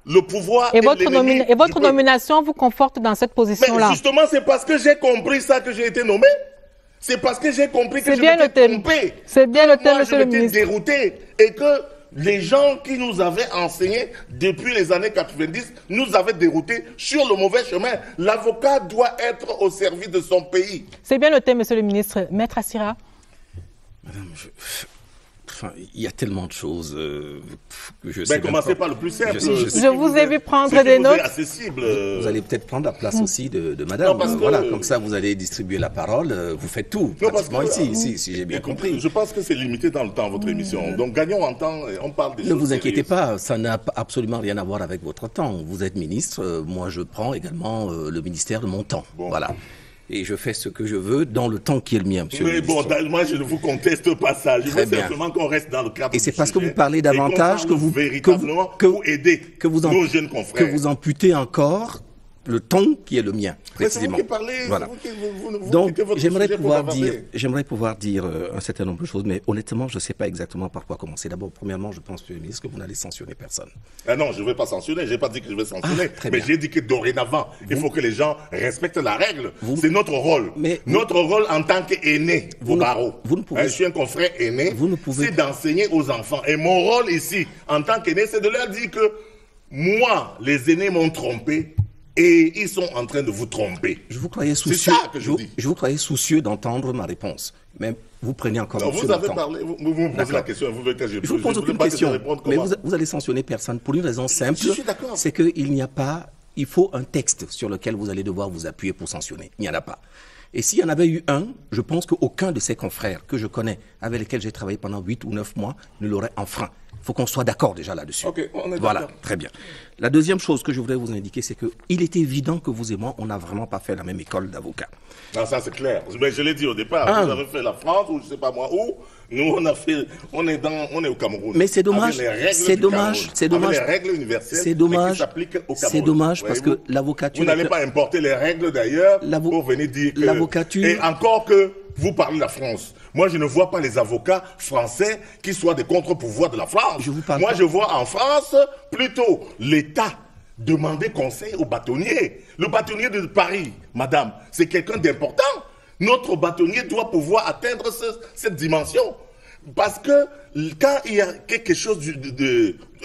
le pouvoir et votre nomination vous conforte dans cette position-là. Mais justement, c'est parce que j'ai compris ça que j'ai été nommé. C'est parce que j'ai compris que je m'étais trompé. C'est bien noté, monsieur le ministre. Je m'étais dérouté et que les gens qui nous avaient enseigné depuis les années 90 nous avaient déroutés sur le mauvais chemin. L'avocat doit être au service de son pays. C'est bien noté, monsieur le ministre. Maître Assira. Madame, il y a tellement de choses que je sais. Ben, commencez par le plus simple. Je vous ai vu prendre des notes. Accessible. Vous allez peut-être prendre la place aussi de madame. Non, voilà, comme ça, vous allez distribuer la parole. Vous faites tout, pratiquement ici, si j'ai bien compris. Je pense que c'est limité dans le temps, votre émission. Donc, gagnons en temps, on parle des choses. Ne vous inquiétez pas, ça n'a absolument rien à voir avec votre temps. Vous êtes ministre, moi je prends également le ministère de mon temps. Bon. Voilà. Et je fais ce que je veux dans le temps qui est le mien, monsieur le ministre. Mais bon, moi je ne vous conteste pas ça. Je veux simplement qu'on reste dans le cadre. Et c'est parce que vous parlez davantage que vous aider nos jeunes confrères. Que vous amputez encore le ton qui est le mien, précisément. Voilà. Donc, j'aimerais pouvoir dire un certain nombre de choses, mais honnêtement, je ne sais pas exactement par quoi commencer. D'abord, premièrement, je pense, monsieur le ministre, que vous n'allez sanctionner personne. Ah non, je ne vais pas sanctionner. Je n'ai pas dit que je vais sanctionner. Mais j'ai dit que dorénavant, il faut que les gens respectent la règle. C'est notre rôle. Notre rôle en tant qu'aîné au barreau. Je suis un confrère aîné. C'est d'enseigner aux enfants. Et mon rôle ici, en tant qu'aîné, c'est de leur dire que moi, les aînés m'ont trompé. Et ils sont en train de vous tromper. Je vous croyais soucieux. C'est ça que je dis. Je vous croyais soucieux d'entendre ma réponse. Mais vous prenez encore non, vous avez parlé, vous me posez la question, vous voulez que je vous pose aucune question. Mais vous allez sanctionner personne pour une raison simple. Je suis d'accord. C'est qu'il n'y a pas, il faut un texte sur lequel vous allez devoir vous appuyer pour sanctionner. Il n'y en a pas. Et s'il y en avait eu un, je pense qu'aucun de ces confrères que je connais, avec lesquels j'ai travaillé pendant 8 ou 9 mois, ne l'aurait enfreint. Il faut qu'on soit d'accord déjà là-dessus. Ok, on est voilà, très bien. La deuxième chose que je voudrais vous indiquer, c'est qu'il est évident que vous et moi, on n'a vraiment pas fait la même école d'avocat. Non, ça c'est clair. Mais je l'ai dit au départ, vous avez fait la France ou je ne sais pas moi où. Nous, on est au Cameroun. Mais c'est dommage. C'est dommage. C'est dommage. Les règles universelles. C'est dommage. Qui s'appliquent au Cameroun. C'est dommage parce que l'avocature. Vous n'allez pas importer les règles d'ailleurs pour venir dire que. L'avocature. Et encore que vous parlez de la France. Moi, je ne vois pas les avocats français qui soient des contre-pouvoirs de la France. Je vois en France plutôt l'État demander conseil aux bâtonniers. Le bâtonnier de Paris, madame, c'est quelqu'un d'important. Notre bâtonnier doit pouvoir atteindre cette dimension. Parce que quand il y a quelque chose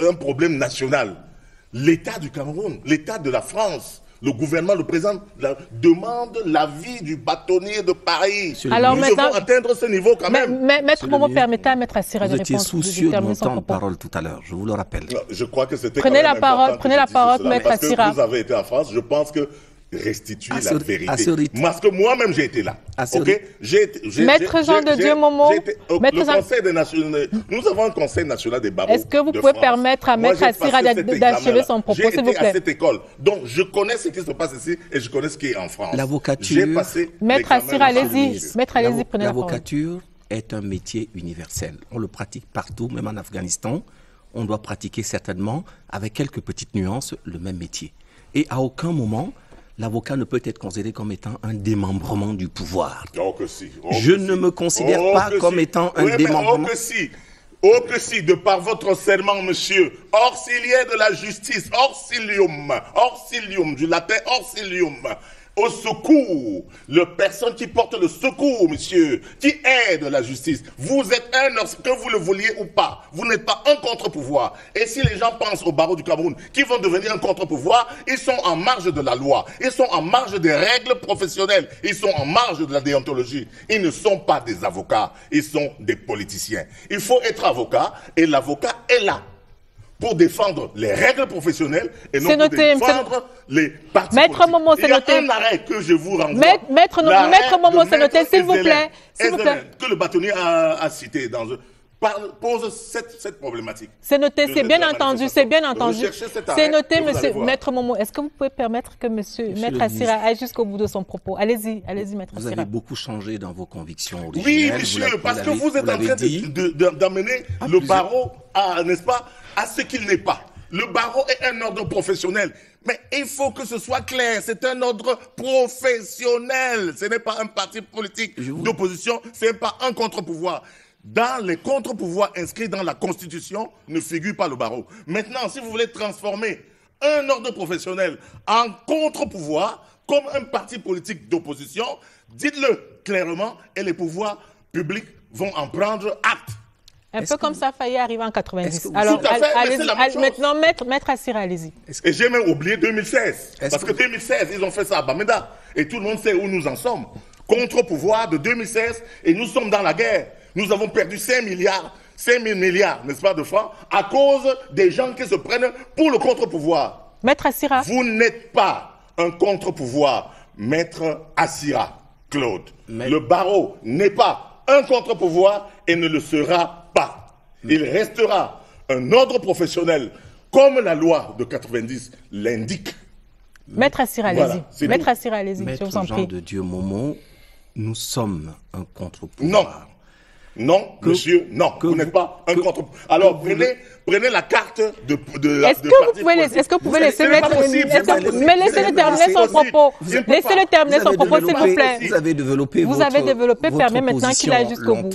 un problème national, l'État du Cameroun, l'État de la France, le gouvernement, le président demande l'avis du bâtonnier de Paris. Alors nous devons atteindre ce niveau quand même. Maître Momo, permettez à Maître Assira de répondre. Vous étiez soucieux de mon temps de parole tout à l'heure, je vous le rappelle. Je crois que c'était Prenez la parole, Maître Assira. Parce que vous avez été en France, je pense que restituer la vérité. Parce que moi-même, j'ai été là. Okay? Maître Jean de Dieu Momo, nous avons un conseil national des barreaux. Est-ce que vous pouvez permettre à Maître Assira d'achever son propos, s'il vous plaît? J'ai été à cette école. Donc, je connais ce qui se passe ici et je connais ce qui est en France. L'avocature. Maître Assira, allez-y. Maître, allez-y, prenez la parole. L'avocature est un métier universel. On le pratique partout, même en Afghanistan. On doit pratiquer certainement, avec quelques petites nuances, le même métier. Et à aucun moment, l'avocat ne peut être considéré comme étant un démembrement du pouvoir. Oh que si. Je ne me considère pas comme étant un démembrement. Oh que si, de par votre serment, monsieur, auxiliaire de la justice, auxilium, du latin auxilium, au secours, la personne qui porte le secours, monsieur, qui aide la justice. Vous êtes que vous le vouliez ou pas, vous n'êtes pas un contre-pouvoir. Et si les gens pensent au barreau du Cameroun qui vont devenir un contre-pouvoir, ils sont en marge de la loi, ils sont en marge des règles professionnelles, ils sont en marge de la déontologie. Ils ne sont pas des avocats, ils sont des politiciens. Il faut être avocat et l'avocat est là pour défendre les règles professionnelles et non pour défendre les partis Maître Momo, c'est noté. Il y a un arrêt que je vous renvoie. Maître Momo, c'est noté, s'il vous plaît. Que le bâtonnier a cité pose cette problématique. C'est noté, c'est bien entendu, c'est bien entendu. C'est noté, monsieur. Maître Momo, est-ce que vous pouvez permettre que Maître Assira aille jusqu'au bout de son propos? Allez-y, Maître Assira. Vous avez beaucoup changé dans vos convictions originelles. Oui, monsieur, parce que vous êtes en train d'amener le barreau n'est-ce pas, à ce qu'il n'est pas. Le barreau est un ordre professionnel. Mais il faut que ce soit clair, c'est un ordre professionnel. Ce n'est pas un parti politique d'opposition, ce n'est pas un contre-pouvoir. Dans les contre-pouvoirs inscrits dans la Constitution, ne figure pas le barreau. Maintenant, si vous voulez transformer un ordre professionnel en contre-pouvoir, comme un parti politique d'opposition, dites-le clairement et les pouvoirs publics vont en prendre acte. Un peu comme ça a failli arriver en 90. Alors, maintenant, Maître Assira, allez-y. Et j'ai même oublié 2016. Parce que 2016, ils ont fait ça à Bamenda. Et tout le monde sait où nous en sommes. Contre-pouvoir de 2016, et nous sommes dans la guerre. Nous avons perdu 5 000 milliards, n'est-ce pas, de francs, à cause des gens qui se prennent pour le contre-pouvoir. Maître Assira. Vous n'êtes pas un contre-pouvoir, Maître Assira, Claude. Le barreau n'est pas un contre-pouvoir et ne le sera pas. Il restera un ordre professionnel comme la loi de 90 l'indique. Maître Assira, allez-y. Voilà, Maître Assira, allez-y, je vous en prie. Jean de Dieu Momo, nous sommes un contre-pouvoir. Non, monsieur, non, vous n'êtes pas un contre-pouvoir. Alors, prenez la carte de Est-ce que vous pouvez laisser Maître... Mais laissez-le terminer son propos. Laissez-le terminer son propos, s'il vous plaît. Vous avez développé permet maintenant qu'il aille jusqu'au bout.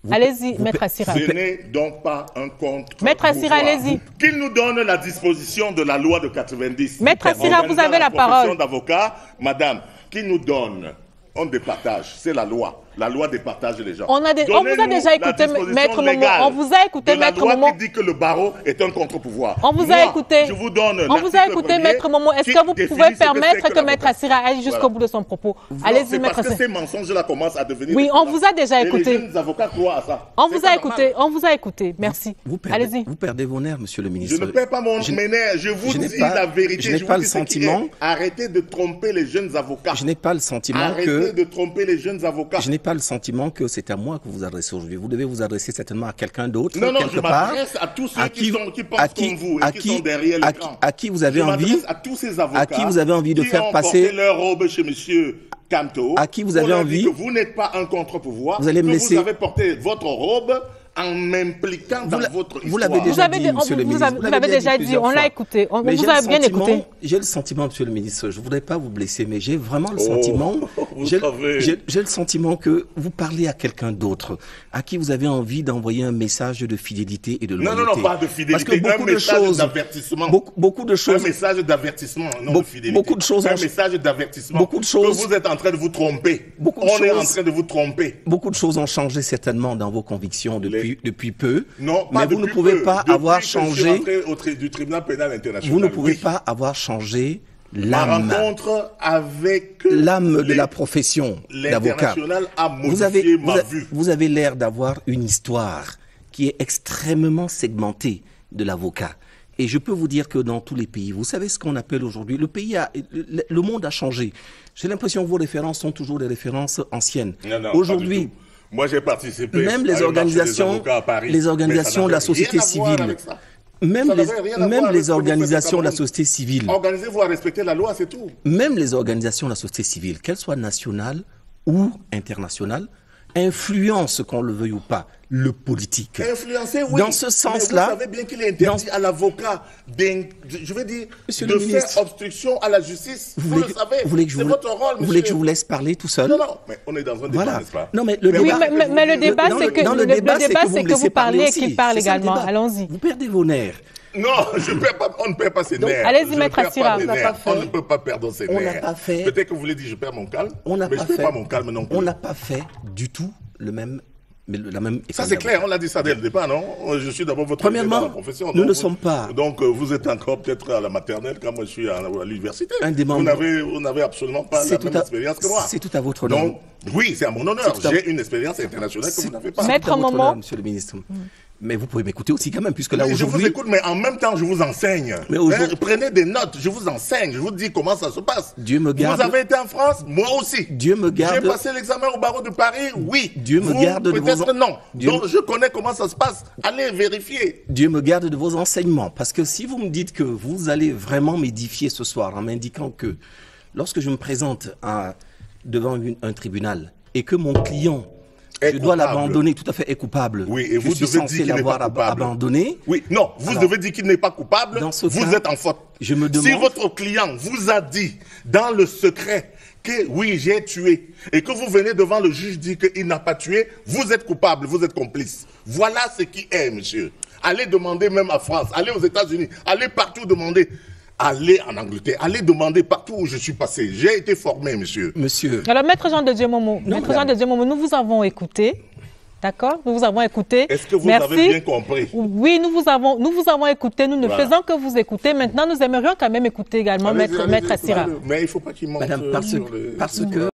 Allez-y, Maître Assira. Ce n'est donc pas un contre-pouvoir. Maître Assira, allez-y. Qu'il nous donne la disposition de la loi de 90. Maître Assira, vous avez la parole. D'avocat, madame, qui nous donne, on départage, c'est la loi départage les gens. On vous a déjà écouté, Maître Momo. On vous a écouté, Maître Momo. La loi qui dit que le barreau est un contre-pouvoir. On vous a écouté. Je vous donne. On vous a écouté, Maître Momo. Est-ce que vous pouvez permettre que Maître Assira aille jusqu'au bout de son propos? Allez-y, Maître Assira. Parce que ces mensonges-là commencent à devenir. Oui, on vous a déjà écouté. Les jeunes avocats croient à ça. On vous a écouté. Merci. Allez-y. Vous perdez vos nerfs, monsieur le ministre. Je ne perds pas mon nerf. Je vous dis la vérité. Je n'ai pas le sentiment. Arrêtez de tromper les jeunes avocats. Je n'ai pas le sentiment que. Arrêtez de tromper les jeunes avocats. Je n'ai pas le sentiment que c'est à moi que vous vous adressez aujourd'hui. Vous devez vous adresser certainement à quelqu'un d'autre. Non, je m'adresse à tous ceux qui pensent comme vous et qui sont derrière l'écran. À qui vous avez envie, à tous ces avocats à qui vous avez envie de faire passer leur robe chez monsieur Camto. À qui vous avez envie que vous n'êtes pas un contre-pouvoir. Vous allez me laisser. Vous avez porté votre robe en m'impliquant dans votre histoire. Vous l'avez déjà dit, monsieur le ministre. Vous l'avez déjà dit, on l'a écouté. On vous a bien écouté. J'ai le sentiment, monsieur le ministre, je ne voudrais pas vous blesser, mais j'ai vraiment le sentiment, j'ai le sentiment que vous parlez à quelqu'un d'autre, à qui vous avez envie d'envoyer un message de fidélité et de loyauté. Non, pas de fidélité. Parce que beaucoup de choses, d'avertissement. Beaucoup de choses. Un message d'avertissement, non de fidélité. Beaucoup de choses. Un message d'avertissement. Beaucoup de choses. Que vous êtes en train de vous tromper. On est en train de vous tromper. Beaucoup de choses ont changé certainement dans vos convictions depuis peu. Non, mais vous ne pouvez pas avoir changé. Du tribunal pénal international. Vous ne pouvez pas avoir changé l'âme. Ma rencontre avec l'âme de la profession d'avocat. Vous avez l'air d'avoir une histoire qui est extrêmement segmentée de l'avocat. Et je peux vous dire que dans tous les pays, vous savez ce qu'on appelle aujourd'hui, le monde a changé. J'ai l'impression que vos références sont toujours des références anciennes. Aujourd'hui, moi, j'ai participé même les organisations de la société civile, même les organisations de la société civile. Organisez-vous à respecter la loi, c'est tout. Même les organisations de la société civile, qu'elles soient nationales ou internationales, influencent, qu'on le veuille ou pas, le politique. Influencer, oui. Dans ce sens-là, vous savez bien qu'il est interdit à l'avocat je veux dire, de faire obstruction à la justice. Vous le savez. C'est votre rôle, monsieur. Vous voulez que je vous laisse parler tout seul? Non, mais on est dans un débat, n'est-ce pas? Non, mais le débat, mais le débat, c'est que vous parlez et qu'il parle également. Allons-y. Vous perdez vos nerfs. Non, on ne perd pas ses nerfs. Allez-y, Maître Assira. On ne peut pas perdre ses nerfs. On n'a pas fait. Peut-être que vous voulez dire je perds mon calme. On n'a pas fait. Pas mon calme non plus. On n'a pas fait du tout la même. Ça c'est clair, on l'a dit ça dès le départ, non? Je suis d'abord votre Premièrement, dans la profession. Nous ne sommes pas. Donc vous êtes encore peut-être à la maternelle quand moi je suis à l'université. Vous n'avez absolument pas la même expérience que moi. C'est tout à votre honneur. Oui, c'est à mon honneur. J'ai une expérience internationale que vous n'avez pas. Maître Momo, monsieur le ministre. Mais vous pouvez m'écouter aussi quand même, puisque là aujourd'hui... Je vous écoute, mais en même temps, je vous enseigne. Prenez des notes, je vous enseigne, je vous dis comment ça se passe. Dieu me garde. Vous avez été en France, moi aussi. Dieu me garde. J'ai passé l'examen au barreau de Paris, oui. Dieu me garde de vos... Peut-être non. Donc je connais comment ça se passe. Allez vérifier. Dieu me garde de vos enseignements. Parce que si vous me dites que vous allez vraiment m'édifier ce soir en m'indiquant que lorsque je me présente devant un tribunal et que mon client... Je dois l'abandonner, tout à fait, est coupable. Oui, et vous devez dire qu'il n'est pas coupable. Abandonné. Oui, non, vous devez dire qu'il n'est pas coupable. Dans ce vous cas, êtes en faute. Je me demande... Si votre client vous a dit dans le secret que oui, j'ai tué, et que vous venez devant le juge dire qu'il n'a pas tué, vous êtes coupable, vous êtes complice. Voilà ce qui est, monsieur. Allez demander même à France, allez aux États-Unis, allez partout demander. allez en Angleterre, allez demander partout où je suis passé. J'ai été formé, monsieur. Monsieur. Alors, Maître Jean de Dieu Momo, nous vous avons écouté. D'accord? Nous vous avons écouté. Est-ce que vous avez bien compris? Oui, nous vous avons écouté. Nous ne faisons que vous écouter. Maintenant, nous aimerions quand même écouter également Maître Assira. Mais il ne faut pas qu'il monte. Madame, parce que